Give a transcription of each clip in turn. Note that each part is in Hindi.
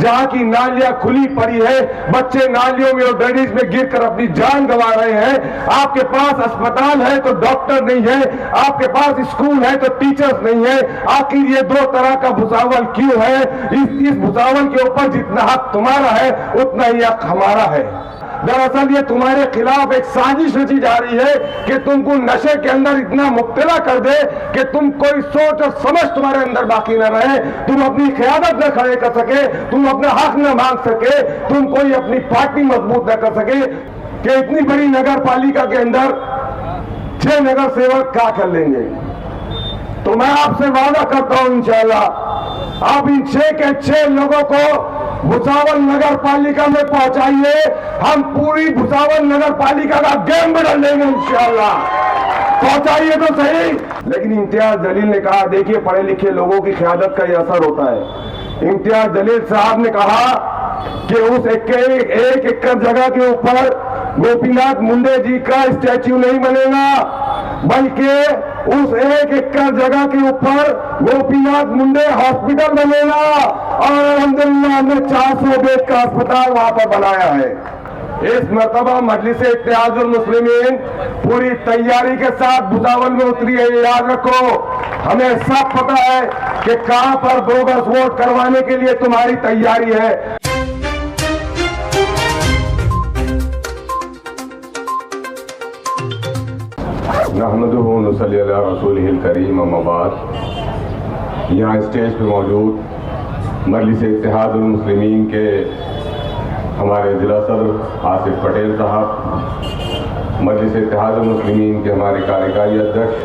जहां की नालियां खुली पड़ी है, बच्चे नालियों में और ड्रेनेज में गिरकर अपनी जान गंवा रहे हैं। आपके पास अस्पताल है तो डॉक्टर नहीं है, आपके पास स्कूल है तो टीचर्स नहीं है। आखिर ये दो तरह का भुसावल क्यों है? इस भुसावल के ऊपर जितना हक तुम्हारा है उतना ही हक हमारा है। दरअसल ये तुम्हारे खिलाफ एक साजिश रची जा रही है कि तुमको नशे के अंदर इतना मुब्तला कर दे कि तुम कोई सोच और समझ तुम्हारे अंदर बाकी न रहे, तुम अपनी क़यादत न खड़े कर सके, तुम अपना हक न मांग सके, तुम कोई अपनी पार्टी मजबूत न कर सके। कि इतनी बड़ी नगर पालिका के अंदर 6 नगर सेवक क्या कर लेंगे? तो मैं आपसे वादा करता हूं इंशाअल्लाह आप इन 6 के 6 लोगों को भुसावल नगर पालिका में पहुंचाइए। हम पूरी भुसावल नगर पालिका का गेम बदल लेंगे इंशाअल्लाह। पहुंचाइए तो सही। लेकिन इम्तियाज जलील ने कहा, देखिए पढ़े लिखे लोगों की क़यादत का ये असर होता है। इम्तियाज जलील साहब ने कहा कि उस एक एकड़ जगह के ऊपर गोपीनाथ मुंडे जी का स्टैच्यू नहीं बनेगा, बल्कि उस 1 एकड़ जगह के ऊपर गोपीनाथ मुंडे हॉस्पिटल बनेगा। और अल्हम्दुलिल्लाह हमने 400 बेड का अस्पताल वहां पर बनाया है। इस मरतबा मजलिस इत्तेहादुल मुस्लिमीन पूरी तैयारी के साथ भुसावल में उतरी है। याद रखो, हमें सब पता है कि कहां पर बोगस वोट करवाने के लिए तुम्हारी तैयारी है। नहमदुहु व नसल्ली अला रसूलिहिल करीम, अम्मा बाद। यहाँ स्टेज पे मौजूद मजलिस इत्तेहादुल मुस्लिमीन के हमारे ज़िला सदर आसिफ पटेल साहब, मजलिस इत्तेहादुल मुस्लिमीन के हमारे कार्यकारी अध्यक्ष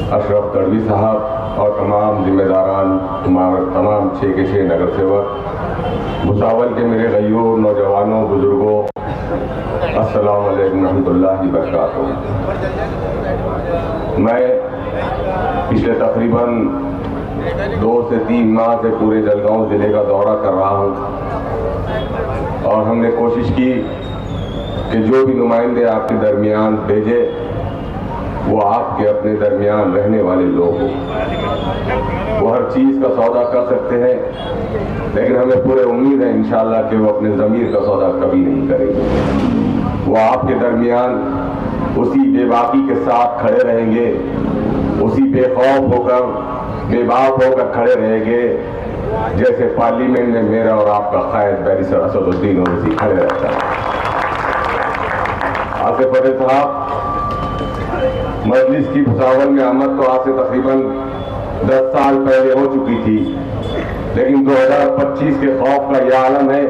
अशरफ तड़वी साहब और तमाम जिम्मेदारान, हमारे तमाम 6 के 6 नगर सेवक, भुसावल के मेरे गयूर नौजवानों, बुजुर्गों, अस्सलाम वालेकुम रहमतुल्लाहि व बरकातुहू। मैं पिछले तकरीबन 2 से 3 माह से पूरे जलगांव ज़िले का दौरा कर रहा हूँ और हमने कोशिश की कि जो भी नुमाइंदे आपके दरमियान भेजे वो आपके अपने दरमियान रहने वाले लोग हों। वो हर चीज़ का सौदा कर सकते हैं, लेकिन हमें पूरे उम्मीद है इंशाअल्लाह कि वो अपने ज़मीर का सौदा कभी नहीं करेंगे। वो आपके दरमियान उसी बेबाकी के साथ खड़े रहेंगे, उसी बेखौफ होकर, बेबाक होकर खड़े रहेंगे जैसे पार्लियामेंट में मेरा और आपका कायद बैरिस्टर असदुद्दीन ओवैसी खड़े रहता है। आसिफ पटेल साहब, मजलिस की भुसावल में आमद तो आज से तकरीबन 10 साल पहले हो चुकी थी, लेकिन 2025 के खौफ का यह आलम है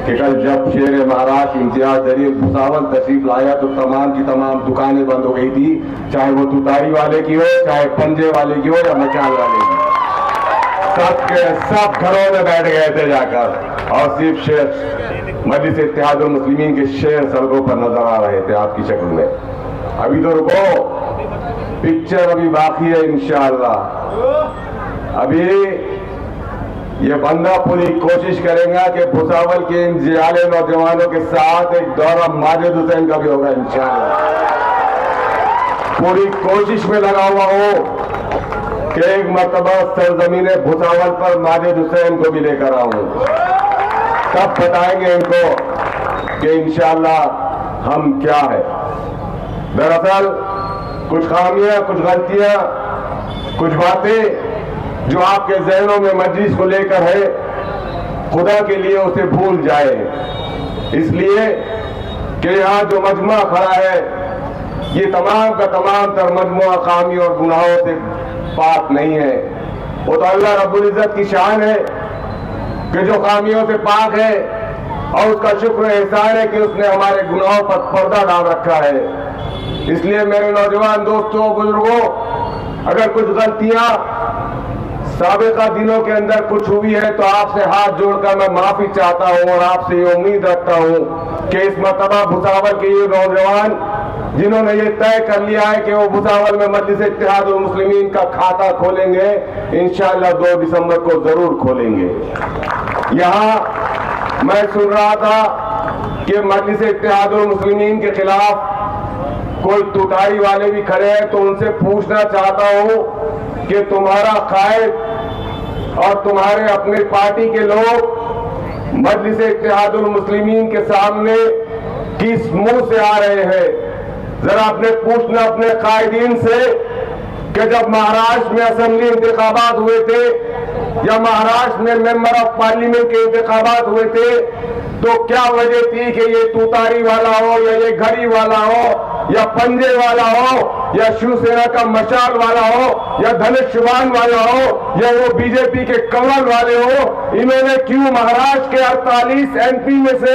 कि कल जब शेर महाराष्ट्र इम्तियाज जलील भुसावल तशरीफ लाया तो तमाम की तमाम दुकानें बंद हो गई थी, चाहे वो तुतारी वाले की हो, चाहे पंजे वाले की हो या मचान वाले की। सब के सब घरों में बैठ गए थे जाकर और सिर्फ शेर मजलिस इत्तेहादुल मुस्लिमीन के शेर सड़कों पर नजर आ रहे थे आपकी शक्ल में। अभी तो रुको, पिक्चर अभी बाकी है इंशाअल्लाह। अभी ये बंदा पूरी कोशिश करेगा कि भुसावल के इन जियाले नौजवानों के साथ एक दौरा माजिद हुसैन का भी होगा इंशाअल्लाह। पूरी कोशिश में लगा हुआ हो कि एक मर्तबा सरजमीन भुसावल पर माजिद हुसैन को भी लेकर आऊं। तब बताएंगे इनको कि इंशाअल्लाह हम क्या है। दरअसल कुछ खामियां, कुछ गलतियां, कुछ बातें जो आपके ज़हनों में मजलिस को लेकर है, खुदा के लिए उसे भूल जाए। इसलिए कि यहाँ जो मजमा खड़ा है ये तमाम का तमाम तर मजमुआ खामी और गुनाहों से पाक नहीं है। वो तो अल्लाह रब्बुल इज्जत की शान है कि जो खामियों से पाक है और उसका शुक्र एहसान है कि उसने हमारे गुनाहों पर पर्दा डाल रखा है। इसलिए मेरे नौजवान दोस्तों, बुजुर्गों, अगर कुछ गलतियां साबिका दिनों के अंदर कुछ हुई है तो आपसे हाथ जोड़कर मैं माफी चाहता हूं और आपसे ये उम्मीद रखता हूं कि इस मर्तबा भुसावल के ये नौजवान जिन्होंने ये तय कर लिया है कि वो भुसावल में मजलिस इत्तेहादुल मुस्लिमीन का खाता खोलेंगे, इंशाअल्लाह 2 दिसंबर को जरूर खोलेंगे। यहाँ मैं सुन रहा था कि मजलिस इत्तेहादुल मुस्लिमीन के खिलाफ कोई तुतारी वाले भी खड़े हैं, तो उनसे पूछना चाहता हूं कि तुम्हारा कायद और तुम्हारे अपने पार्टी के लोग मजलिस इत्तेहादुल मुस्लिमीन के सामने किस मुंह से आ रहे हैं? जरा आपने पूछना अपने कायदीन से कि जब महाराष्ट्र में असेंबली इंतखाबात हुए थे या महाराष्ट्र में मेंबर ऑफ पार्लियामेंट के इंतखाबात हुए थे तो क्या वजह थी कि ये तुतारी वाला हो या ये घड़ी वाला हो या पंजे वाला हो या शिवसेना का मशाल वाला हो या धनुष्यबाण वाला हो या वो बीजेपी के कमल वाले हो, इन्होंने क्यों महाराष्ट्र के 48 एमपी में से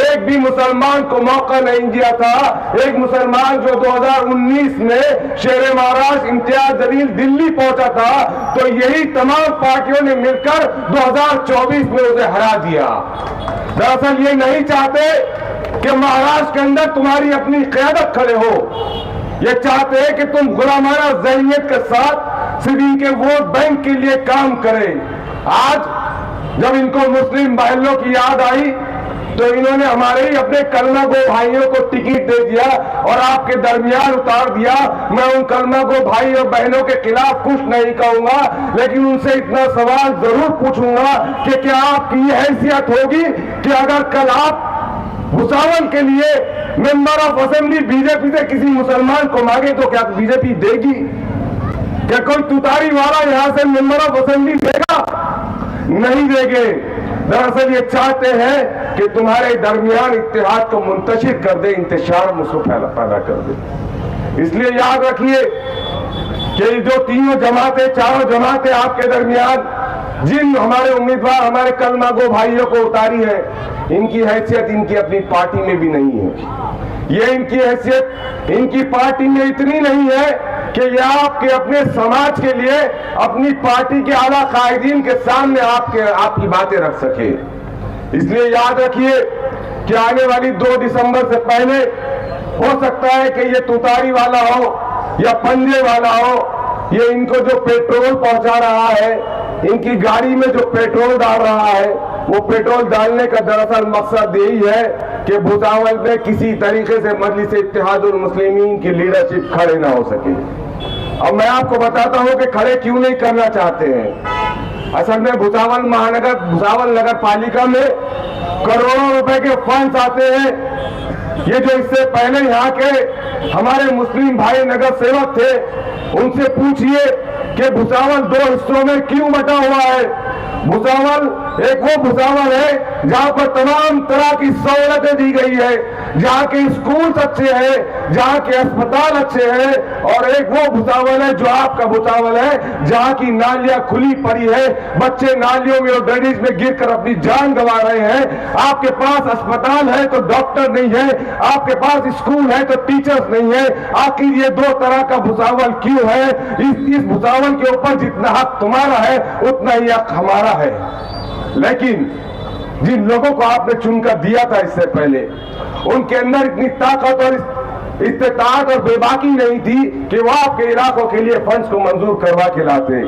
एक भी मुसलमान को मौका नहीं दिया था? एक मुसलमान जो 2019 में शेर महाराष्ट्र इम्तियाज जलील दिल्ली पहुंचा था, तो यही तमाम पार्टियों ने मिलकर 2024 में उसे हरा दिया। दरअसल ये नहीं चाहते कि महाराष्ट्र के अंदर तुम्हारी अपनी क़यादत खड़े हो, ये चाहते हैं कि तुम गुलामाना ज़हनियत के साथ सिर्फ इनके वोट बैंक के लिए काम करें। आज जब इनको मुस्लिम भाइयों की याद आई तो इन्होंने हमारे ही अपने कलमा गो भाइयों को टिकट दे दिया और आपके दरमियान उतार दिया। मैं उन कलमा गो भाई और बहनों के खिलाफ कुछ नहीं कहूंगा, लेकिन उनसे इतना सवाल जरूर पूछूंगा कि क्या आपकी ये हैसियत होगी कि अगर कल आप भुसावल के लिए मेंबर ऑफ असेंबली बीजेपी से किसी मुसलमान को मांगे तो क्या बीजेपी देगी? क्या कोई तुतारी वाला यहां से मेंबर ऑफ असेंबली देगा? नहीं देंगे। दरअसल ये चाहते हैं कि तुम्हारे दरमियान इत्तेहाद को मुंतशिर कर दे, इंतशार मुझको पैदा कर दे। इसलिए याद रखिए कि जो तीनों जमातें, चारों जमातें आपके दरमियान जिन हमारे उम्मीदवार, हमारे कलमा गो भाइयों को उतारी है, इनकी हैसियत इनकी अपनी पार्टी में भी नहीं है। ये इनकी हैसियत इनकी पार्टी में इतनी नहीं है कि ये आपके अपने समाज के लिए अपनी पार्टी के आला कायदीन के सामने आपकी बातें रख सके। इसलिए याद रखिए कि आने वाली 2 दिसंबर से पहले हो सकता है कि ये तुतारी वाला हो या पंजे वाला हो, ये इनको जो पेट्रोल पहुंचा रहा है, इनकी गाड़ी में जो पेट्रोल डाल रहा है, वो पेट्रोल डालने का दरअसल मकसद यही है कि भुसावल में किसी तरीके से मजलिस इत्तेहादुल मुस्लिमीन की लीडरशिप खड़े ना हो सके। अब मैं आपको बताता हूं कि खड़े क्यों नहीं करना चाहते हैं। असल में भुसावल नगर पालिका में करोड़ों रुपए के फंड्स आते हैं। ये जो इससे पहले यहाँ के हमारे मुस्लिम भाई नगर सेवक थे, उनसे पूछिए कि भुसावल 2 हिस्सों में क्यों बटा हुआ है। भुसावल एक वो भुसावल है जहां पर तमाम तरह की सहूलतें दी गई है, जहां के स्कूल अच्छे हैं, जहां के अस्पताल अच्छे हैं, और एक वो भुसावल है जो आपका भुसावल है जहां की नालियां खुली पड़ी है, बच्चे नालियों में और ड्रेनेज में गिरकर अपनी जान गंवा रहे हैं। आपके पास अस्पताल है तो डॉक्टर नहीं है, आपके पास स्कूल है तो टीचर्स नहीं है। आखिर ये 2 तरह का भुसावल क्यों है? इस भुसावल के ऊपर जितना हक तुम्हारा है उतना ही हक हमारा है। लेकिन जिन लोगों को आपने चुनकर दिया था इससे पहले, उनके अंदर इतनी ताकत और इस्तेताअत और बेबाकी नहीं थी कि वो आपके इलाकों के लिए फंड्स को मंजूर करवा के लाते।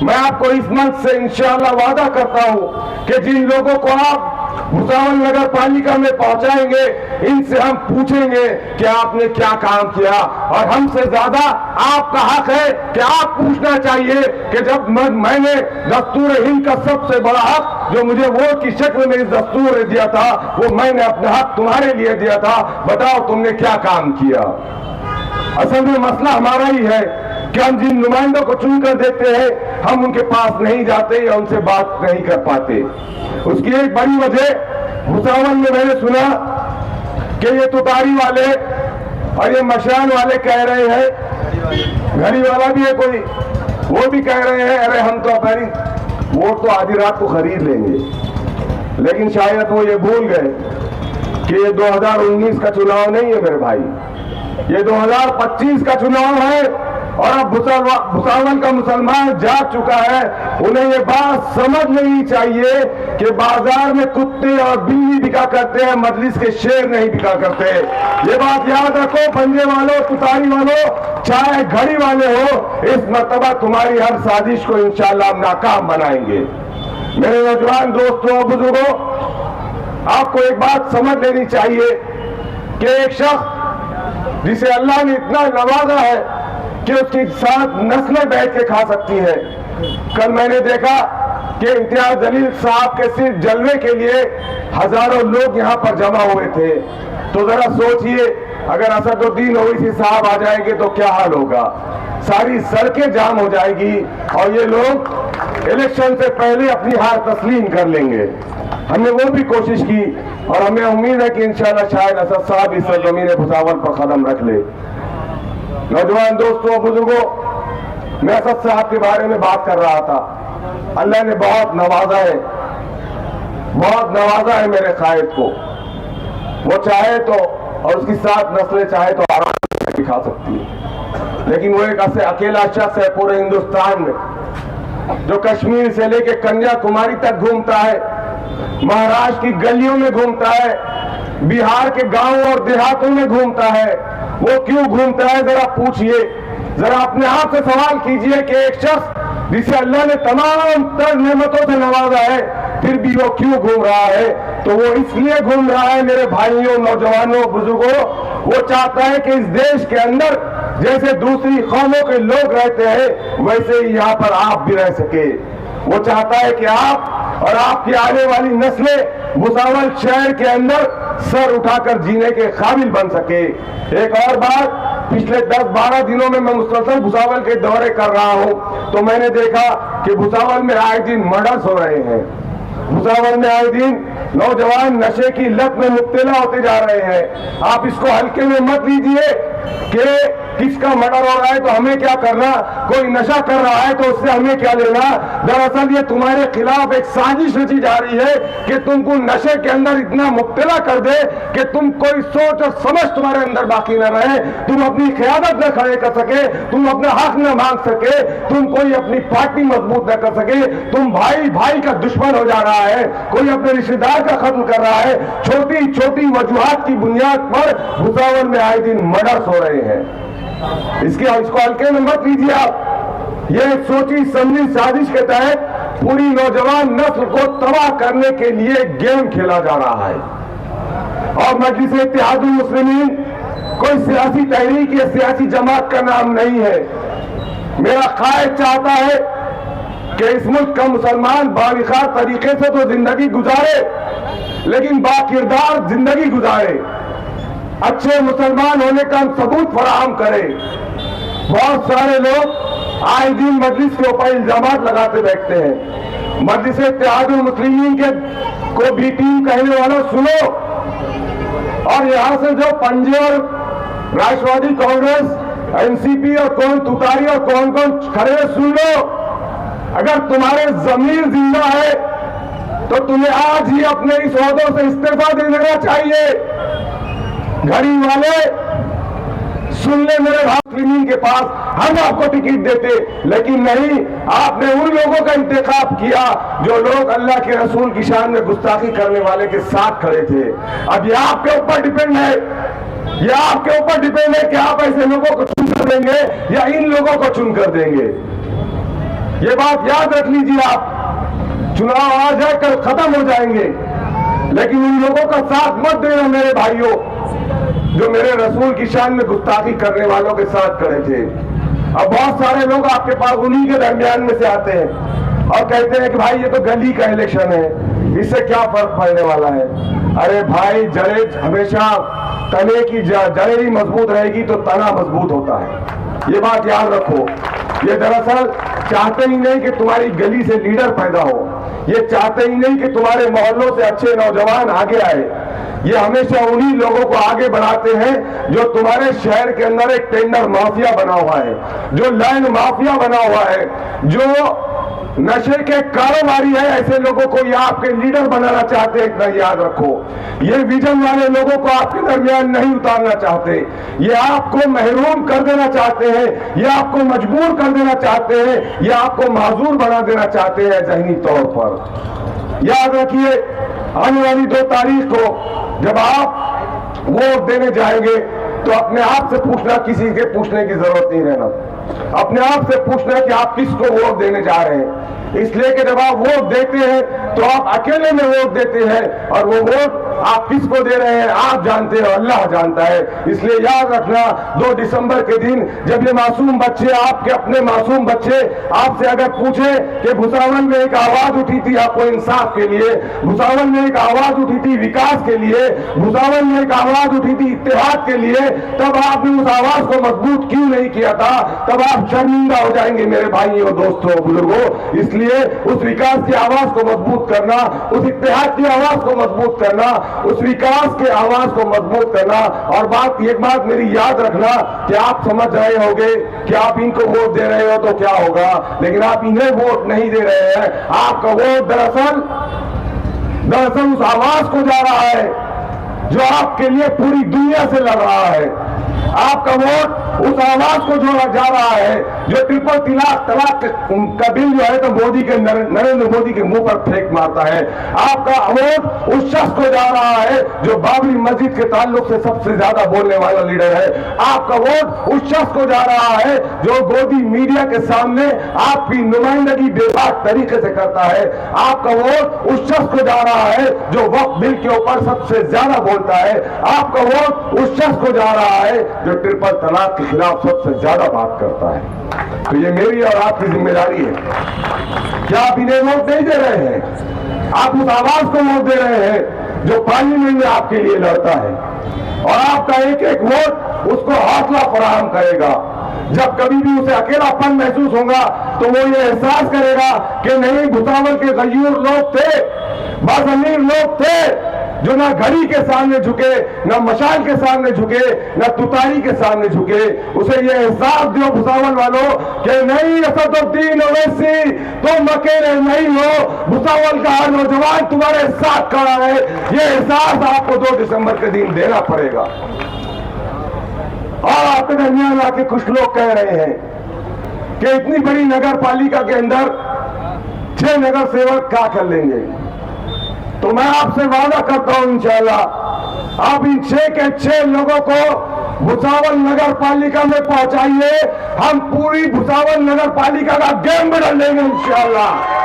मैं आपको इस मंच से इंशाअल्लाह वादा करता हूं कि जिन लोगों को आप भुसावल नगर पालिका में पहुंचाएंगे, इनसे हम पूछेंगे कि आपने क्या काम किया, और हमसे ज्यादा आपका हक है कि आप पूछना चाहिए कि जब मैंने दस्तूर हिंद का सबसे बड़ा हक जो मुझे वोट की शक्ल में इस दस्तूर ने दिया था, वो मैंने अपना हक तुम्हारे लिए दिया था, बताओ तुमने क्या काम किया। असल में मसला हमारा ही है कि हम जिन नुमाइंदों को चुनकर देते हैं, हम उनके पास नहीं जाते या उनसे बात नहीं कर पाते। उसकी एक बड़ी वजह भुसावल में मैंने सुना कि ये तुतारी वाले और ये मशान वाले कह रहे हैं, घड़ी वाला भी है कोई, वो भी कह रहे हैं अरे हम तो अपनी वोट तो आधी रात को खरीद लेंगे। लेकिन शायद वो ये भूल गए कि ये 2019 का चुनाव नहीं है मेरे भाई, ये 2025 का चुनाव है। और अब भुसावल का मुसलमान जाग चुका है। उन्हें ये बात समझ लेनी चाहिए कि बाजार में कुत्ते और बिल्ली बिका करते हैं, मजलिस के शेर नहीं बिका करते। ये बात याद रखो पंजे वालों, तुतारी वालों, चाहे घड़ी वाले हो, इस मर्तबा तुम्हारी हर साजिश को इंशाअल्लाह हम नाकाम बनाएंगे। मेरे नौजवान दोस्तों, बुजुर्गों, आपको एक बात समझ लेनी चाहिए कि एक शख्स जिसे अल्लाह ने इतना नवाजा है कि उसके साथ नस्लें बैठ के खा सकती है। कल मैंने देखा कि इम्तियाज जलील साहब के सिर्फ जलवे के लिए हजारों लोग यहां पर जमा हुए थे। तो जरा सोचिए, अगर असदुद्दीन ओवैसी साहब आ जाएंगे तो क्या हाल होगा। सारी सड़कें जाम हो जाएगी और ये लोग इलेक्शन से पहले अपनी हार तस्लीम कर लेंगे। हमने वो भी कोशिश की और हमें उम्मीद है कि इंशाल्लाह शायद असद साहब इस जमीन भुसावल पर कदम रख ले। नौजवान दोस्तों, बुजुर्गों, मैं असद साहब के बारे में बात कर रहा था। अल्लाह ने बहुत नवाजा है मेरे कायद को। वो चाहे तो और उसकी 7 नस्लें चाहे तो आराम से दिखा सकती है, लेकिन वो एक अकेला शख्स है पूरे हिंदुस्तान में जो कश्मीर से लेकर कन्याकुमारी तक घूमता है, महाराष्ट्र की गलियों में घूमता है, बिहार के गांवों और देहातों में घूमता है। वो क्यों घूमता है, जरा पूछिए, जरा अपने आप से सवाल कीजिए कि एक शख्स जिसे अल्लाह ने तमाम तर नेमतों से नवाजा है, फिर भी वो क्यों घूम रहा है। तो वो इसलिए घूम रहा है मेरे भाइयों, नौजवानों, बुजुर्गों, वो चाहता है कि इस देश के अंदर जैसे दूसरी कौमों के लोग रहते हैं वैसे ही यहाँ पर आप भी रह सके। वो चाहता है कि आप और आपकी आने वाली नस्लें भुसावल शहर के अंदर सर उठाकर जीने के काबिल बन सके। एक और बात, पिछले 10-12 दिनों में मैं मुसलसल भुसावल के दौरे कर रहा हूं, तो मैंने देखा कि भुसावल में आए दिन मर्डर्स हो रहे हैं। भुसावल में आए दिन नौजवान नशे की लत में मुब्तला होते जा रहे हैं। आप इसको हल्के में मत लीजिए कि किसका मर्डर हो रहा है तो हमें क्या करना, कोई नशा कर रहा है तो उससे हमें क्या लेना। दरअसल ये तुम्हारे खिलाफ एक साजिश रची जा रही है कि तुमको नशे के अंदर इतना मुब्तला कर दे कि तुम कोई सोच और समझ तुम्हारे अंदर बाकी न रहे, तुम अपनी क़यादत न खड़े कर सके, तुम अपना हक न मांग सके, तुम कोई अपनी पार्टी मजबूत न कर सके, तुम भाई भाई का दुश्मन हो जा रहा है, कोई अपने रिश्तेदार का खत्म कर रहा है। छोटी छोटी वजूहात की बुनियाद पर भुसावल में आए दिन मर्डर्स हो रहे हैं। इसको हल्के में मत लीजिए आप। यह सोची समझी साजिश के तहत पूरी नौजवान नस्ल को तबाह करने के लिए गेम खेला जा रहा है। और मजलिस इत्तेहादुल मुस्लिमीन कोई सियासी तहरीक या सियासी जमात का नाम नहीं है। मेरा कायद चाहता है कि इस मुल्क का मुसलमान बाविकार तरीके से तो जिंदगी गुजारे, लेकिन बाकिरदार जिंदगी गुजारे, अच्छे मुसलमान होने का सबूत फराहम करे। बहुत सारे लोग आए दिन मजलिस के ऊपर इल्जामात लगाते बैठते हैं। मजलिस इत्तेहादुल मुस्लिमीन के को भी टीम कहने वालों सुनो, और यहां से जो पंजे और राष्ट्रवादी कांग्रेस, एनसीपी और कौन तुतारी और कौन कौन खड़े सुन लो। अगर तुम्हारे जमीर जिंदा है तो तुम्हें आज ही अपने इस ओहदों से इस्तीफा दे देना चाहिए। घड़ी वाले सुन ले मेरे मुस्लिमीन के पास हम आपको टिकट देते, लेकिन नहीं, आपने उन लोगों का इंतखाब किया जो लोग अल्लाह के रसूल की शान में गुस्ताखी करने वाले के साथ खड़े थे। अब ये आपके ऊपर डिपेंड है, ये आपके ऊपर डिपेंड है कि आप ऐसे लोगों को चुन कर देंगे या इन लोगों को चुन कर देंगे। ये बात याद रख लीजिए आप। चुनाव आ जाए कल खत्म हो जाएंगे, लेकिन उन लोगों का साथ मत देना मेरे भाइयों जो मेरे रसूल की शान में गुस्ताखी करने वालों के साथ खड़े थे। अब बहुत सारे लोग आपके पास उन्हीं के दरमियान में से आते हैं और कहते हैं कि भाई ये तो गली का इलेक्शन है, इससे क्या फर्क पड़ने वाला है। अरे भाई, जड़ें हमेशा तने की जड़ें ही मजबूत रहेगी तो तना मजबूत होता है। ये बात याद रखो। ये दरअसल चाहते ही नहीं कि तुम्हारी गली से लीडर पैदा हो, ये चाहते ही नहीं कि तुम्हारे मोहल्लों से अच्छे नौजवान आगे आए। ये हमेशा उन्हीं लोगों को आगे बढ़ाते हैं जो तुम्हारे शहर के अंदर एक टेंडर माफिया बना हुआ है, जो लैंड माफिया बना हुआ है, जो नशे के कारोबारी है। ऐसे लोगों को ये आपके लीडर बनाना चाहते हैं, इतना याद रखो। ये विजन वाले लोगों को आपके दरमियान नहीं उतारना चाहते, ये आपको महरूम कर देना चाहते हैं, ये आपको मजबूर कर देना चाहते हैं, ये आपको माजूर बना देना चाहते हैं ज़हनी तौर पर। याद रखिए, आने वाली 2 तारीख को जब आप वोट देने जाएंगे तो अपने आप से पूछना, किसी के पूछने की जरूरत नहीं रहना। अपने आप से पूछना कि आप किसको वोट देने जा रहे हैं। इसलिए कि जब आप वोट देते हैं तो आप अकेले में वोट देते हैं और वो वोट आप किसको दे रहे हैं आप जानते हो, अल्लाह जानता है। इसलिए याद रखना 2 दिसंबर के दिन जब ये मासूम बच्चे, आपके अपने मासूम बच्चे आपसे अगर पूछे कि भुसावल में एक आवाज उठी थी आपको इंसाफ के लिए, भुसावल में एक आवाज उठी थी विकास के लिए, भुसावल में एक आवाज उठी थी इत्तेहाद के लिए, तब आपने उस आवाज को मजबूत क्यों नहीं किया था? तब आप शर्मिंदा हो जाएंगे मेरे भाइयों, दोस्तों, बुजुर्गों। इसलिए उस विकास की आवाज को मजबूत करना, उस इत्तेहाद की आवाज को मजबूत करना, उस विकास के आवाज को मजबूत करना। और एक बात मेरी याद रखना कि आप समझ रहे होंगे कि आप इनको वोट दे रहे हो तो क्या होगा, लेकिन आप इन्हें वोट नहीं दे रहे हैं। आपका वोट दरअसल उस आवाज को जा रहा है जो आपके लिए पूरी दुनिया से लड़ रहा है। आपका वोट उस आवाज को जो जा रहा है जो ट्रिपल तलाक का बिल जो है तो मोदी के नरेंद्र मोदी के मुंह पर फेंक मारता है। आपका वोट उस शख्स को जा रहा है जो बाबरी मस्जिद के ताल्लुक से सबसे ज्यादा बोलने वाला लीडर है। आपका वोट उस शख्स को जा रहा है जो गोदी मीडिया के सामने आपकी नुमाइंदगी बेबाक तरीके से करता है। आपका वोट उस शख्स को जा रहा है जो वक्फ बिल के ऊपर सबसे ज्यादा बोलता है। आपका वोट उस शख्स को जा रहा है जो ट्रिपल तलाक के खिलाफ सबसे ज्यादा बात करता है। तो ये मेरी और आपकी जिम्मेदारी है। क्या आप इन्हें वोट नहीं दे रहे हैं? आप उस आवाज को वोट दे रहे हैं जो पार्लियामेंट में आपके लिए लड़ता है, और आपका एक एक वोट उसको हौसला फराहम करेगा। जब कभी भी उसे अकेलापन महसूस होगा तो वो ये एहसास करेगा कि नहीं, भुसावल के गयूर लोग थे, बाज़मीर लोग थे जो ना घड़ी के सामने झुके, ना मशाल के सामने झुके, ना तुतारी के सामने झुके। उसे ये एहसास दियो भुसावल वालों कि नहीं, असदुद्दीन ओवैसी तुम अकेले नहीं हो, भुसावल का हर नौजवान तुम्हारे साथ खड़ा है। ये एहसास आपको 2 दिसंबर के दिन देना पड़ेगा। और आपके दरमियान आके कुछ लोग कह रहे हैं कि इतनी बड़ी नगर पालिका के अंदर 6 नगर सेवक क्या कर लेंगे। तो मैं आपसे वादा करता हूं इंशाअल्लाह आप इन 6 के 6 लोगों को भुसावल नगर पालिका में पहुंचाइए। हम पूरी भुसावल नगर पालिका का गेम बदल लेंगे इंशाअल्लाह।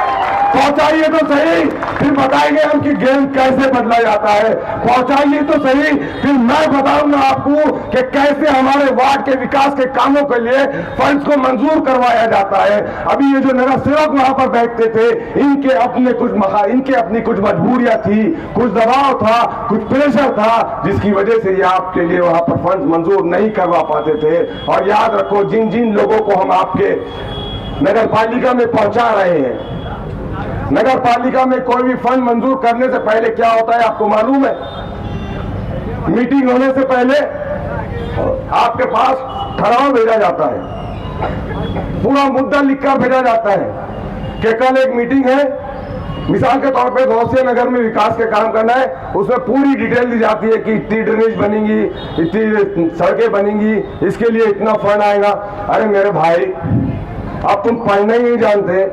पहुंचाइए तो सही, फिर बताएंगे हम कि गेम कैसे बदला जाता है। पहुंचाइए तो सही, फिर मैं बताऊंगा आपको कि कैसे हमारे वार्ड के विकास के कामों के लिए फंड्स को मंजूर करवाया जाता है। अभी ये जो नगर सेवक वहां पर बैठते थे, इनके अपनी कुछ मजबूरियां थी, कुछ दबाव था, कुछ प्रेशर था, जिसकी वजह से ये आपके लिए वहां पर फंड मंजूर नहीं करवा पाते थे। और याद रखो, जिन जिन लोगों को हम आपके नगर पालिका में पहुंचा रहे हैं, नगर पालिका में कोई भी फंड मंजूर करने से पहले क्या होता है आपको मालूम है? मीटिंग होने से पहले आपके पास ठहराव भेजा जाता है, पूरा मुद्दा लिखकर भेजा जाता है कि कल एक मीटिंग है, मिसाल के तौर पे गौसिया नगर में विकास के काम करना है, उसमें पूरी डिटेल दी जाती है कि इतनी ड्रेनेज बनेंगी, इतनी सड़कें बनेंगी, इसके लिए इतना फंड आएगा। अरे मेरे भाई, अब तुम पढ़ना ही नहीं जानते,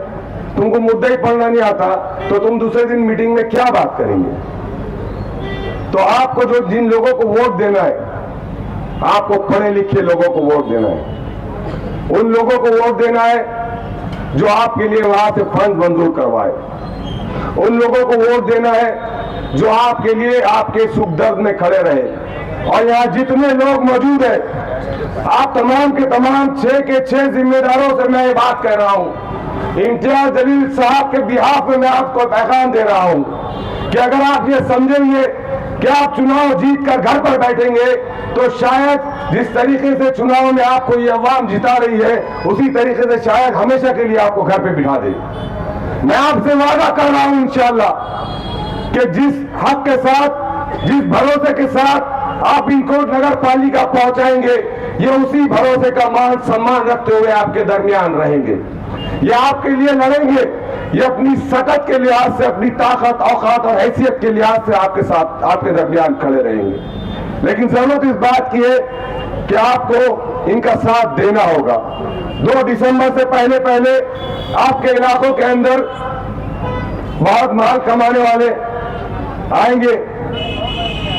तुमको मुद्दा ही पढ़ना नहीं आता, तो तुम दूसरे दिन मीटिंग में क्या बात करेंगे? तो आपको जो जिन लोगों को वोट देना है, आपको पढ़े लिखे लोगों को वोट देना है। उन लोगों को वोट देना है जो आपके लिए वहां से फंड मंजूर करवाए। उन लोगों को वोट देना है जो आपके लिए आपके सुख दर्द में खड़े रहे। और यहाँ जितने लोग मौजूद हैं, आप तमाम के तमाम 6 के 6 जिम्मेदारों से मैं ये बात कह रहा हूं। इम्तियाज जलील साहब के बिहाफ में मैं आपको पैगाम दे रहा हूं कि अगर आप ये समझेंगे कि आप चुनाव जीत कर घर पर बैठेंगे, तो शायद जिस तरीके से चुनाव में आपको ये अवाम जिता रही है, उसी तरीके से शायद हमेशा के लिए आपको घर पे बिठा दे। मैं आपसे वादा कर रहा हूं इंशाअल्लाह कि जिस हक के साथ, जिस भरोसे के साथ आप इनको नगर पालिका पहुंचाएंगे, ये उसी भरोसे का मान सम्मान रखते हुए आपके दरमियान रहेंगे। ये आपके लिए लड़ेंगे, ये अपनी सकत के लिहाज से, अपनी ताकत, औकात और हैसियत के लिहाज से आपके साथ, आपके दरमियान खड़े रहेंगे। लेकिन जरूरत इस बात की है कि आपको इनका साथ देना होगा। 2 दिसंबर से पहले पहले आपके इलाकों के अंदर बहुत माल कमाने वाले आएंगे,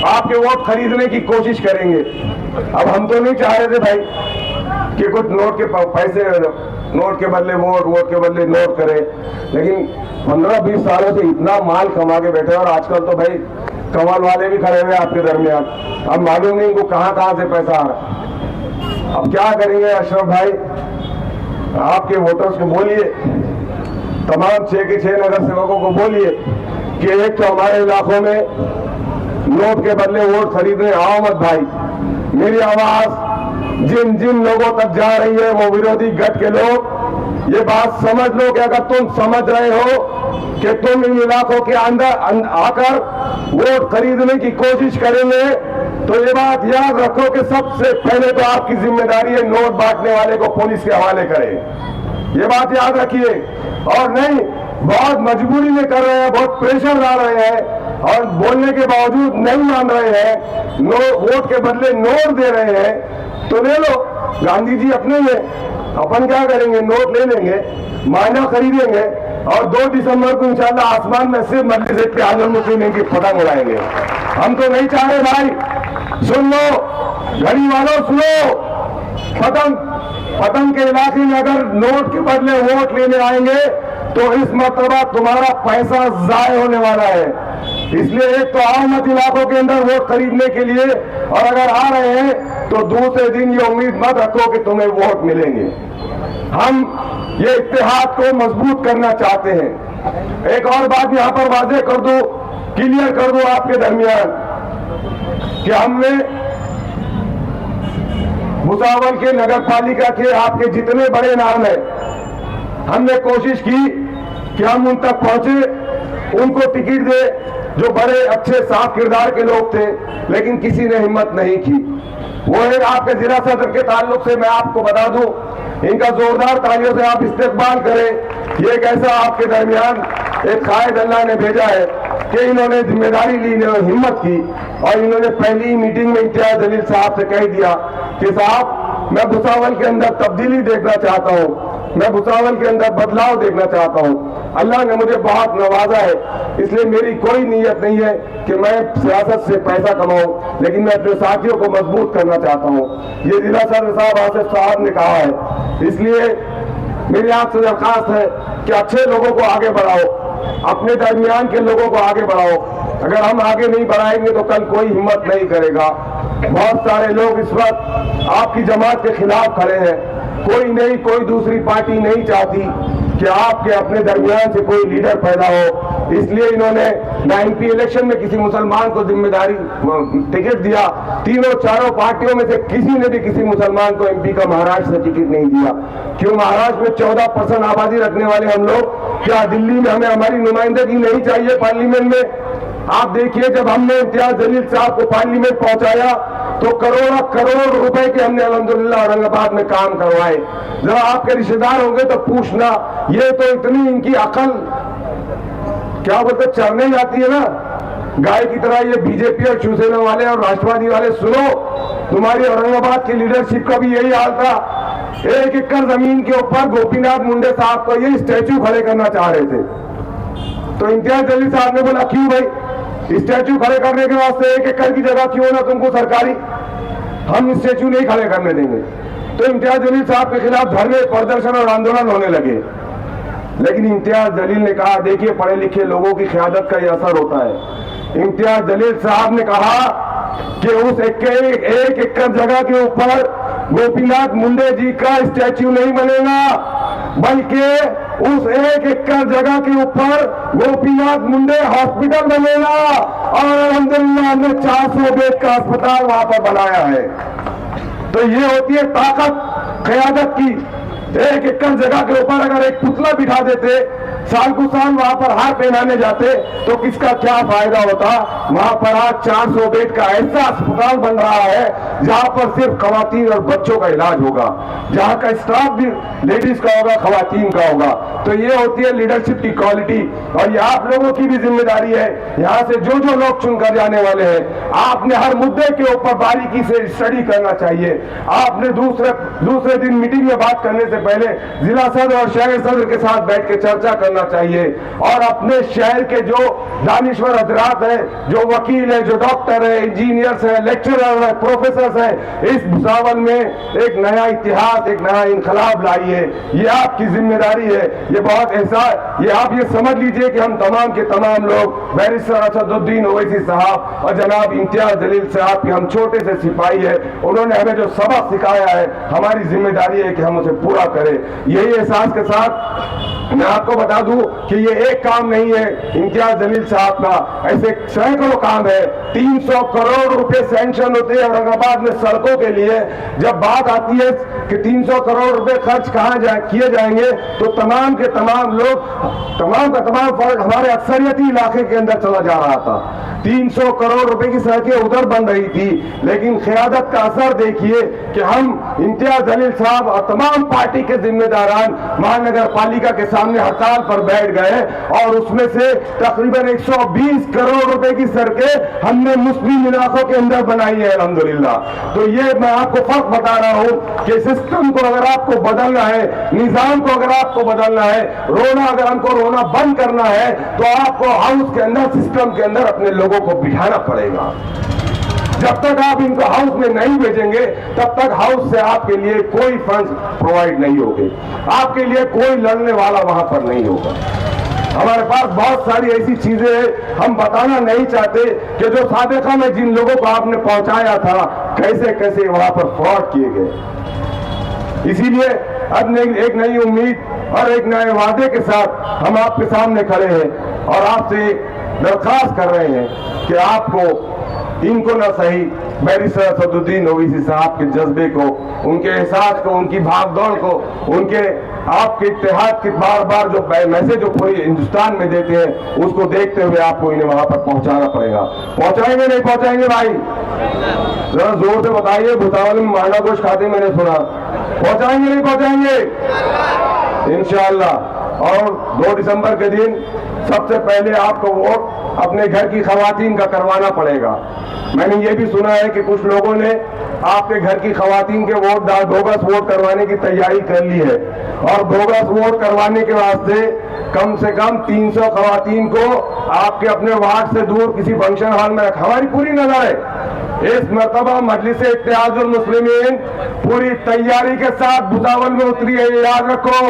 आपके वोट खरीदने की कोशिश करेंगे। अब हम तो नहीं चाह रहे थे भाई कि कुछ नोट के पैसे, नोट के बदले वोट, वोट के बदले नोट करें, लेकिन 15-20 सालों से इतना माल कमा के बैठे। और आजकल तो भाई कमल वाले भी खड़े हुए आपके दरमियान। अब मालूम नहीं इनको कहां कहां से पैसा आ रहा। अब क्या करेंगे अशरफ भाई, आपके वोटर्स को बोलिए, तमाम 6 के 6 नगर सेवकों को बोलिए कि एक तो हमारे इलाकों में नोट के बदले वोट खरीदने आओ मत भाई। मेरी आवाज जिन जिन लोगों तक जा रही है, वो विरोधी गठ के लोग, ये बात समझ लो कि अगर तुम समझ रहे हो कि तुम इन इलाकों के अंदर आकर वोट खरीदने की कोशिश करेंगे, तो ये बात याद रखो कि सबसे पहले तो आपकी जिम्मेदारी है नोट बांटने वाले को पुलिस के हवाले करें। ये बात याद रखिए। और नहीं, बहुत मजबूरी में कर रहे हैं, बहुत प्रेशर डाल रहे हैं और बोलने के बावजूद नहीं मान रहे हैं, वोट के बदले नोट दे रहे हैं, तो ले लो। गांधी जी अपने में, अपन क्या करेंगे, नोट ले लेंगे, मायना खरीदेंगे और 2 दिसंबर को इंशाल्लाह आसमान में सिर्फ मस्जिद पे आजम मुस्लिम की पतंग उड़ाएंगे। हम तो नहीं चाह रहे भाई। सुन लो घड़ी वालों, सुनो, पतंग के इलाके में अगर नोट के बदले वोट लेने आएंगे तो इस मर्तबा तुम्हारा पैसा जाय होने वाला है। इसलिए एक तो आओ मत इलाकों के अंदर वोट खरीदने के लिए, और अगर आ रहे हैं तो दूसरे दिन ये उम्मीद मत रखो कि तुम्हें वोट मिलेंगे। हम ये इत्तेहाद को मजबूत करना चाहते हैं। एक और बात यहां पर वाज़ेह कर दो, क्लियर कर दो आपके दरमियान कि हमने भुसावल के नगर पालिका के आपके जितने बड़े नाम है, हमने कोशिश की कि हम उन तक पहुंचे, उनको टिकट दे जो बड़े अच्छे साफ किरदार के लोग थे, लेकिन किसी ने हिम्मत नहीं की। वो एक आपके जिला सदर के ताल्लुक से मैं आपको बता दूं, इनका जोरदार तालियों से आप इस्तेकबाल करें। ये एक ऐसा आपके दरमियान एक कायद अल्लाह ने भेजा है कि इन्होंने जिम्मेदारी ली, इन्होंने हिम्मत की और इन्होंने पहली मीटिंग में इम्तियाज जलील साहब से कह दिया कि साहब मैं भुसावल के अंदर तब्दीली देखना चाहता हूँ, मैं भुसावल के अंदर बदलाव देखना चाहता हूँ। अल्लाह ने मुझे बहुत नवाजा है, इसलिए मेरी कोई नीयत नहीं है कि मैं सियासत से पैसा कमाऊं, लेकिन मैं अपने साथियों को मजबूत करना चाहता हूँ। ये जिला सदर साहब आसिफ साहब ने कहा है, इसलिए मेरी आपसे दरखास्त है कि अच्छे लोगों को आगे बढ़ाओ, अपने दरमियान के लोगों को आगे बढ़ाओ। अगर हम आगे नहीं बढ़ाएंगे तो कल कोई हिम्मत नहीं करेगा। बहुत सारे लोग इस वक्त आपकी जमात के खिलाफ खड़े हैं। कोई नहीं, कोई दूसरी पार्टी नहीं चाहती कि आपके अपने दरमियान से कोई लीडर पैदा हो, इसलिए इन्होंने 9P इलेक्शन में किसी मुसलमान को जिम्मेदारी टिकट दिया। तीनों चारों पार्टियों में से किसी ने भी किसी मुसलमान को MP का महाराष्ट्र से टिकट नहीं दिया। क्यों? महाराष्ट्र में 14% आबादी रखने वाले हम लोग, क्या दिल्ली में हमें हमारी नुमाइंदगी नहीं चाहिए पार्लियामेंट में? आप देखिए, जब हमने इम्तियाज जलील साहब को पार्लियामेंट पहुंचाया तो करोड़ों करोड़ रुपए के हमने अल्हम्दुलिल्लाह औरंगाबाद में काम करवाए। जरा आपके रिश्तेदार होंगे तो पूछना, ये तो इतनी इनकी अकल क्या बोलते चढ़ने जाती है ना गाय की तरह। ये बीजेपी और शिवसेना वाले और राष्ट्रवादी वाले, सुनो, तुम्हारी औरंगाबाद की लीडरशिप का भी यही हाल था। 1 एकड़ जमीन के ऊपर गोपीनाथ मुंडे साहब को ये स्टैचू खड़े करना चाह रहे थे, तो इम्तियाज जलील साहब ने बोला क्यों भाई, स्टैचू खड़े करने के वास्ते 1 एकड़ की जगह क्यों ना तुमको सरकारी, हम स्टैचू नहीं खड़े करने देंगे। तो इम्तियाज जलील साहब के खिलाफ धरने, प्रदर्शन और आंदोलन होने लगे। लेकिन इम्तियाज जलील ने कहा, देखिए पढ़े लिखे लोगों की क़यादत का यह असर होता है। इम्तियाज जलील साहब ने कहा कि उस 1 एकड़ जगह के ऊपर गोपीनाथ मुंडे जी का स्टैच्यू नहीं बनेगा, बल्कि उस 1 एकड़ जगह के ऊपर गोपीनाथ मुंडे हॉस्पिटल बनेगा। और अल्हम्दुलिल्लाह हमने 400 बेड का अस्पताल वहां पर बनाया है। तो ये होती है ताकत क़यादत की। 1 एकड़ जगह के ऊपर अगर एक पुतला बिठा देते, साल को साल वहां पर हार पहनाने जाते, तो किसका क्या फायदा होता। वहां पर आज 400 बेड का ऐसा अस्पताल बन रहा है जहां पर सिर्फ खवातीन और बच्चों का इलाज होगा, जहां का स्टाफ भी लेडीज का होगा, खवातीन का होगा। तो ये होती है लीडरशिप की क्वालिटी, और ये आप लोगों की भी जिम्मेदारी है। यहाँ से जो जो लोग चुनकर जाने वाले हैं, आपने हर मुद्दे के ऊपर बारीकी से स्टडी करना चाहिए। आपने दूसरे दिन मीटिंग में बात करने से पहले जिला सदर और शहर सदर के साथ बैठ के चर्चा करना बदलना चाहिए और अपने शहर के जो दानिश्वर हजरात हैं, जो वकील हैं, जो डॉक्टर हैं, इंजीनियर्स हैं, लेक्चरर हैं, प्रोफेसर हैं, इस भुसावल में एक नया इतिहास, एक नया इनकलाब लाइए। ये आपकी जिम्मेदारी है। ये बहुत ऐसा, ये आप ये समझ लीजिए कि हम तमाम के तमाम लोग, बैरिस्टर असदुद्दीन ओवैसी साहब और जनाब इम्तियाज जलील साहब के हम छोटे से सिपाही है, उन्होंने हमें जो सबक सिखाया है, हमारी जिम्मेदारी है कि हम उसे पूरा करें। यही एहसास के साथ मैं आपको बता दूं कि ये एक काम नहीं है इम्तियाज जलील साहब का, ऐसे सैकड़ों काम है। 300 करोड़ रुपए सैंक्शन होते हैं औरंगाबाद में सड़कों के लिए। जब बात आती है कि 300 करोड़ रुपए खर्च कहाँ किए जाएंगे, तो तमाम के तमाम लोग, तमाम का तमाम फर्क हमारे अक्सरियती इलाके के अंदर चला जा रहा था। 300 करोड़ रुपए की सड़कें उधर बन रही थी, लेकिन क़यादत का असर देखिए कि हम इम्तियाज जलील साहब और तमाम पार्टी के जिम्मेदारान महानगर पालिका के सामने हड़ताल पर बैठ गए और उसमें से तकरीबन 120 करोड़ रुपए की सड़कें हमने मुस्लिम इलाकों के अंदर बनाई है अल्हम्दुलिल्लाह। तो ये मैं आपको फर्क बता रहा हूं कि सिस्टम को अगर आपको बदलना है, निजाम को अगर आपको बदलना है, रोना अगर हमको रोना बंद करना है, तो आपको हाउस के अंदर, सिस्टम के अंदर अपने लोगों को बिठाना पड़ेगा। जब तक आप इनको हाउस में नहीं भेजेंगे, तब तक हाउस से आपके लिए कोई फंड प्रोवाइड नहीं होंगे, आपके लिए कोई लड़ने वाला वहां पर नहीं होगा। हमारे पास बहुत सारी ऐसी चीजें हैं, हम बताना नहीं चाहते कि जो साबिका में जिन लोगों को आपने पहुंचाया था, कैसे कैसे वहां पर फ्रॉड किए गए। इसीलिए अब एक नई उम्मीद और एक नए वादे के साथ हम आपके सामने खड़े हैं और आपसे दरखास्त कर रहे हैं कि आपको इनको न सही बैरिस्टर असदुद्दीन ओवैसी साहब के जज्बे को, उनके एहसास को, उनकी भागदौड़ को, उनके आपके इत्तेहाद के बार बार जो मैसेज जो पूरे हिंदुस्तान में देते हैं, उसको देखते हुए आपको इन्हें वहां पर पहुंचाना पड़ेगा। पहुंचाएंगे नहीं पहुंचाएंगे भाई? जरा जोर से बताइए। भुसावल में मांडा गोश्त खाते मैंने सुना, पहुंचाएंगे नहीं पहुंचाएंगे? इंशाअल्लाह। और 2 दिसंबर के दिन सबसे पहले आपको वोट अपने घर की खवातीन का करवाना पड़ेगा। मैंने ये भी सुना है कि कुछ लोगों ने आपके घर की खवातीन के वोट बोगस वोट करवाने की तैयारी कर ली है और बोगस वोट करवाने के वास्ते कम से कम 300 खवातीन को आपके अपने वार्ड से दूर किसी फंक्शन हॉल में रखा। हमारी पूरी नजर है इस मरतबा मजलिस इत्तेहादुल मुस्लिमीन पूरी तैयारी के साथ भुसावल में उतरी है। याद रखो,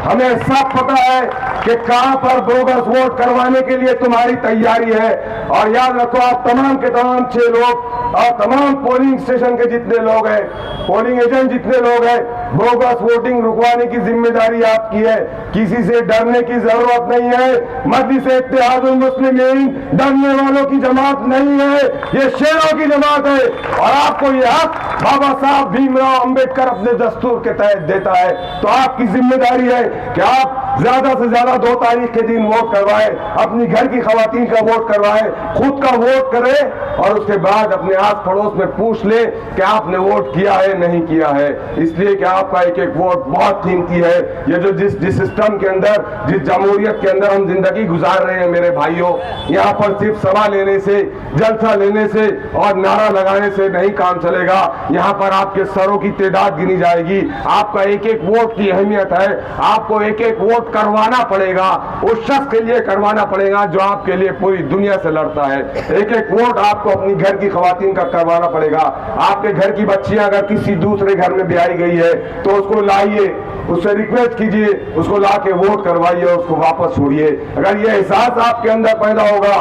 हमें सब पता है कि कहां पर बोगस वोट करवाने के लिए तुम्हारी तैयारी है। और याद रखो, आप तमाम के तमाम 6 लोग और तमाम पोलिंग स्टेशन के जितने लोग हैं, पोलिंग एजेंट जितने लोग हैं, बोगस वोटिंग रुकवाने की जिम्मेदारी आपकी है। किसी से डरने की जरूरत नहीं है। मजलिस इत्तेहादुल मुस्लिमीन डरने वालों की जमात नहीं है, ये शेरों की जमात है। और आपको ये हक बाबा साहब भीमराव अंबेडकर अपने दस्तूर के तहत देता है। तो आपकी जिम्मेदारी है कि आप ज्यादा से ज्यादा 2 तारीख के दिन वोट करवाएं, अपनी घर की खवातीन का वोट करवाएं, खुद का वोट करें और उसके बाद अपने आस पड़ोस में पूछ ले कि आपने वोट किया है नहीं किया है। इसलिए कि आपका एक एक वोट बहुत कीमती है। ये जो जिस सिस्टम के अंदर, जिस जमहूरियत के अंदर हम जिंदगी गुजार रहे हैं मेरे भाइयों, यहाँ पर सिर्फ सभा लेने से, जलसा लेने से और नारा लगाने से नहीं काम चलेगा। यहाँ पर आपके सरों की तादाद गिनी जाएगी। आपका एक एक वोट की अहमियत है। आपको एक एक वोट करवाना पड़ेगा, उस शख्स के लिए करवाना पड़ेगा जो आपके लिए पूरी दुनिया से लड़ता है। एक एक वोट आपको अपनी घर की खवातीन का करवाना पड़ेगा। आपके घर की बच्चियां अगर किसी दूसरे घर में ब्याई गई है तो उसको लाइए, उससे रिक्वेस्ट कीजिए, उसको ला के वोट करवाइए और उसको वापस छोड़िए। अगर ये एहसास आपके अंदर पैदा होगा,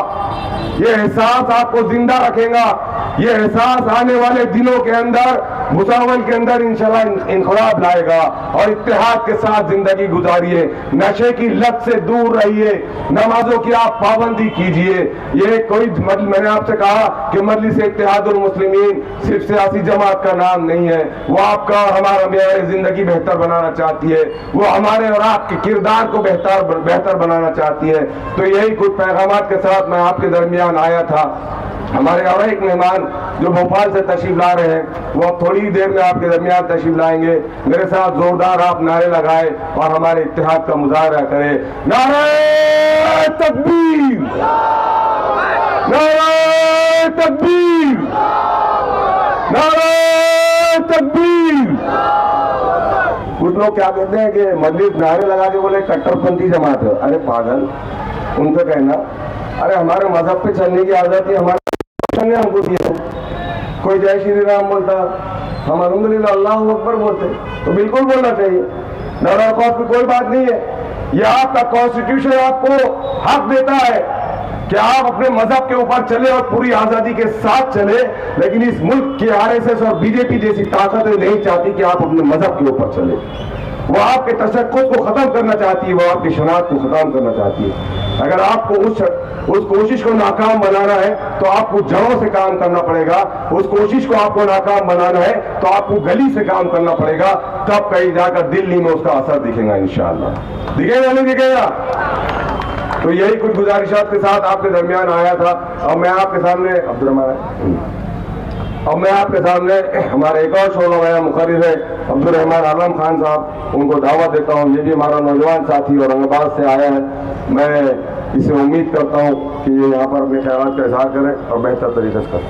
ये एहसास आपको जिंदा रखेगा, ये एहसास आने वाले दिनों के अंदर भुसावल के अंदर इंशाल्लाह इनकलाब लाएगा। और इत्तेहाद के साथ जिंदगी गुजारिए, नशे की लत से दूर रहिए, नमाजों की आप पाबंदी कीजिए। ये कोई मैंने आपसे कहा कि मजलिस इत्तेहादुल मुस्लिमीन सिर्फ सियासी जमात का नाम नहीं है, वो आपका हमारा मेयार जिंदगी बेहतर बनाना चाहती है, वो हमारे और आपके किरदार को बेहतर बनाना चाहती है। तो यही कुछ पैगामात के साथ मैं आपके दरमियान आया था। हमारे और एक मेहमान जो भोपाल से तशरीफ ला रहे हैं, वो अब थोड़ी देर में आपके दरमियान तशरीफ लाएंगे। मेरे साथ जोरदार आप नारे लगाए और हमारे इत्तेहाद का मुजाहरा करें। नारे तकबीर, नारे तकबीर, नारे तकबीर। कुछ लोग क्या कहते हैं कि मजलिस नारे लगा के बोले कट्टरपंथी जमात है। अरे पागल, उनसे कहना अरे हमारे मजहब पे चलने की आजादी हमारे ने हमको दी है। कोई जय श्री राम बोलता, हम अल्हम्दुलिल्लाह अल्लाहू अकबर बोलते, तो बिल्कुल बोलना चाहिए, नारा खौफ की कोई बात नहीं है। यह आपका कॉन्स्टिट्यूशन आपको हक देता है कि आप अपने मजहब के ऊपर चले और पूरी आजादी के साथ चले, लेकिन इस मुल्क के आरएसएस और बीजेपी जैसी ताकतें नहीं चाहती कि आप अपने मजहब के ऊपर चले। वो आपके तशक्कुस को खत्म करना चाहती है, वो आपकी शनाख्त को खत्म करना चाहती है। अगर आपको उस कोशिश को नाकाम बनाना है तो आपको जड़ों से काम करना पड़ेगा। उस कोशिश को आपको नाकाम बनाना है तो आपको गली से काम करना पड़ेगा, तब कहीं जाकर दिल्ली में उसका असर दिखेगा इंशाअल्लाह। दिखेगा नहीं दिखेगा? तो यही कुछ गुजारिशात के साथ आपके दरमियान आया था। और मैं आपके सामने हमारे एक और शोला मुखर्रिर है अब्दुर्रहमान आलम खान साहब, उनको दावत देता हूँ। ये भी हमारा नौजवान साथी औरंगाबाद से आया है। मैं इसे उम्मीद करता हूँ कि ये यहाँ पर अपने ख्याल का इजहार करें और बेहतर तरीके से करें।